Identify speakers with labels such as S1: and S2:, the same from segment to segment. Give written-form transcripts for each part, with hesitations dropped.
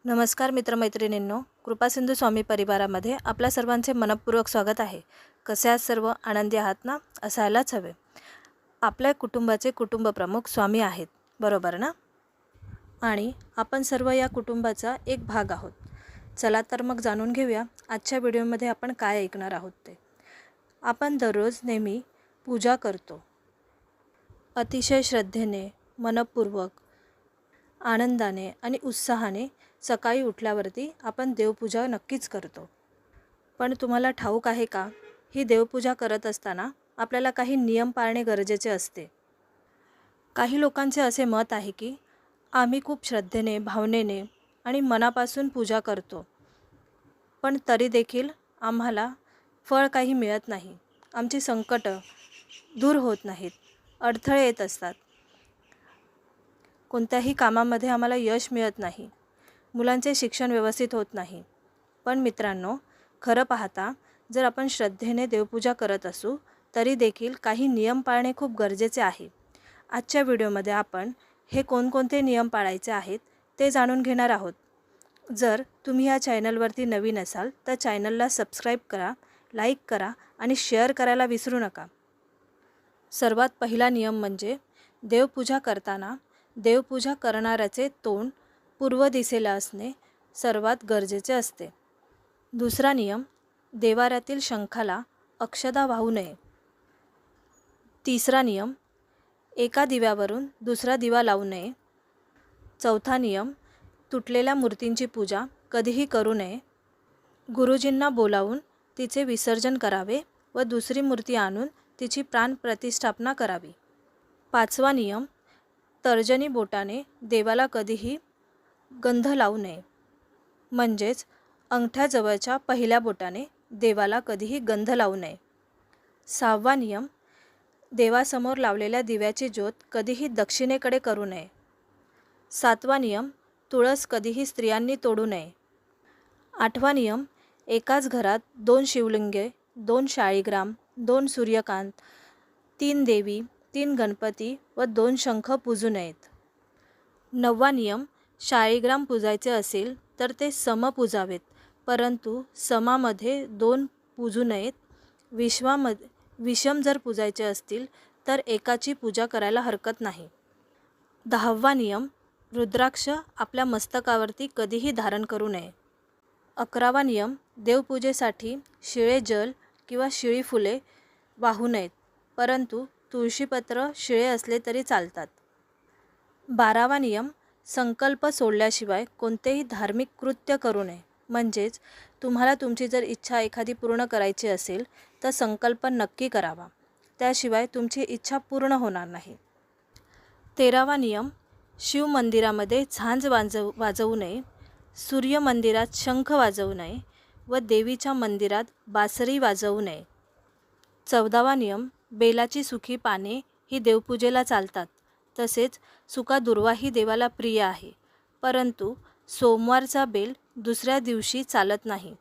S1: नमस्कार मित्रमैत्रिणींनो, कृपासिंधू स्वामी परिवारामध्ये आपल्या सर्वांचे मनपूर्वक स्वागत आहे। कसे आहात सर्व? आनंदी आहात ना? असायलाच हवे। आपल्या कुटुंबाचे कुटुंब प्रमुख स्वामी आहेत, बरोबर ना? आणि आपण सर्व या कुटुंबाचा एक भाग आहोत। चला तर मग जाणून घेऊया आजच्या व्हिडिओमध्ये आपण काय ऐकणार आहोत ते। आपण दररोज नेहमी पूजा करतो, अतिशय श्रद्धेने, मनपूर्वक, आनंदाने आणि उत्साहाने सकाळी उठल्यावरती आपण देवपूजा नक्कीच करतो। पण तुम्हाला ठाऊक आहे का, ही देवपूजा करत असताना आपल्याला काही नियम पाळणे गरजेचे असते। काही लोकांचे असे मत आहे की आम्ही खूप श्रद्धेने, भावनेने आणि मनापासून पूजा करतो, पण तरी देखील आम्हाला फळ काही मिळत नाही, आमची संकट दूर होत नाहीत, अडथळे येत असतात, कोणत्याही कामामध्ये आम्हाला यश मिळत नाही, मुलांचे शिक्षण व्यवस्थित होत नाही। पण मित्रांनो, खरं पाहता जर आपण श्रद्धेने देवपूजा करत असू तरी देखील काही नियम पाळणे खूप गरजेचे आहे। आजच्या व्हिडिओमध्ये आपण हे कोणकोणते नियम पाळायचे आहेत ते जाणून घेणार आहोत। जर तुम्ही या चॅनलवरती नवीन असाल तर चॅनलला सबस्क्राईब करा, लाईक करा आणि शेअर करायला विसरू नका। सर्वात पहिला नियम म्हणजे देवपूजा करताना देवपूजा करणाऱ्याचे तोंड पूर्व दिशेला असणे सर्वात गरजेचे असते। दुसरा नियम, देवाऱ्यातील शंखाला अक्षदा वाहू नये। तिसरा नियम, एका दिव्यावरून दुसरा दिवा लावू नये। चौथा नियम, तुटलेल्या मूर्तींची पूजा कधीही करू नये। गुरुजींना बोलावून तिचे विसर्जन करावे व दुसरी मूर्ती आणून तिची प्राणप्रतिष्ठापना करावी। पाचवा नियम, तर्जनी बोटाने देवाला कधीही गंध लावू नये, म्हणजेच अंगठ्याजवळच्या पहिल्या बोटाने देवाला कधीही गंध लावू नये। सहावा नियम, देवासमोर लावलेल्या दिव्याची ज्योत कधीही दक्षिणेकडे करू नये। सातवा नियम, तुळस कधीही स्त्रियांनी तोडू नये। आठवा नियम, एकाच घरात 2 शिवलिंगे, 2 शाळीग्राम, 2 सूर्यकांत, 3 देवी, 3 गणपती व 2 शंख पूजू नयेत। नववा नियम, शाळीग्राम पूजायचे असेल तर ते सम पूजावेत, परंतु समामध्ये 2 पूजू नयेत। विषम जर पूजायचे असतील तर एकाची पूजा करायला हरकत नाही। 10वा नियम, रुद्राक्ष आपल्या मस्तकावरती कधीही धारण करू नये। 11वा नियम, देवपूजेसाठी शिळे जल किंवा शिळी फुले वाहू नयेत, परंतु तुळशीपत्र शिळे असले तरी चालतात। 12वा नियम, संकल्प सोडल्याशिवाय कोणतेही धार्मिक कृत्य करू नये, म्हणजेच तुम्हाला तुमची जर इच्छा एखादी पूर्ण करायची असेल तर संकल्प नक्की करावा, त्याशिवाय तुमची इच्छा पूर्ण होणार नाही। 13वा नियम, शिव मंदिरामध्ये झांज वाजवू नये, सूर्य मंदिरात शंख वाजवू नये व देवीच्या मंदिरात बासरी वाजवू नये। 14वा नियम, बेलाची सुखी पाने ही देवपूजेला चालतात, तसेच सुका दुर्वाही देवाला प्रिय आहे, परंतु सोमवारचा बेल दुसऱ्या दिवशी चालत नाही,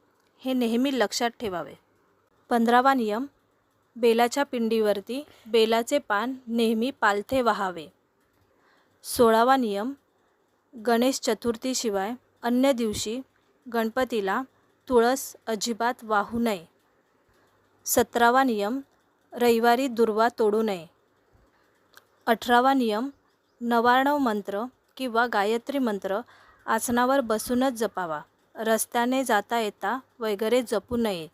S1: हे नेहमी लक्षात ठेवावे। 15वा नियम, बेलाच्या पिंडीवरती बेलाचे पान नेहमी पालथे वाहावे। 16वा नियम, गणेश चतुर्थीशिवाय अन्य दिवशी गणपतीला तुळस अजिबात वाहू नये। 17वा नियम, रविवारी दुर्वा तोडू नये। 18वा नियम, नवार्णव मंत्र किंवा गायत्री मंत्र आसनावर बसूनच जपावा, रस्त्याने जाता येता वगैरे जपू नये।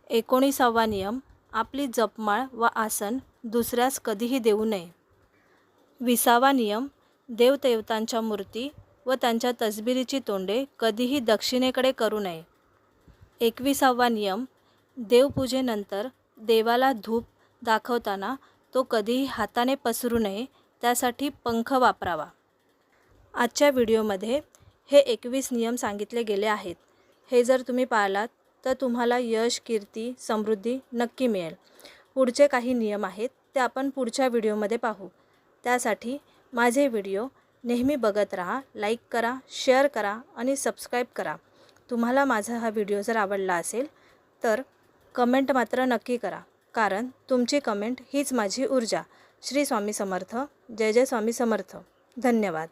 S1: 19वा नियम, आपली जपमाळ व आसन दुसऱ्यास कधीही देऊ नये। 20वा नियम, देवदेवतांच्या मूर्ती व त्यांच्या तसबिरीची तोंडे कधीही दक्षिणेकडे करू नये। 21वा नियम, देवपूजेनंतर देवाला धूप दाखवताना तो कधीही हाताने पसरू नये, त्यासाठी पंख वापरावा। आजच्या व्हिडिओमध्ये हे 21 नियम सांगितले गेले आहेत। हे जर तुम्ही पाळलात तर तुम्हाला यश, कीर्ती, समृद्धी नक्की मिळेल। पुढचे काही नियम आहेत ते आपण पुढच्या व्हिडिओमध्ये पाहू। त्यासाठी माझे व्हिडिओ नेहमी बघत राहा, लाईक करा, शेअर करा आणि सबस्क्राईब करा। तुम्हाला माझा हा व्हिडिओ जर आवडला असेल तर कमेंट मात्र नक्की करा, कारण तुमची कमेंट हीच माझी ऊर्जा। श्री स्वामी समर्थ। जय जय स्वामी समर्थ। धन्यवाद।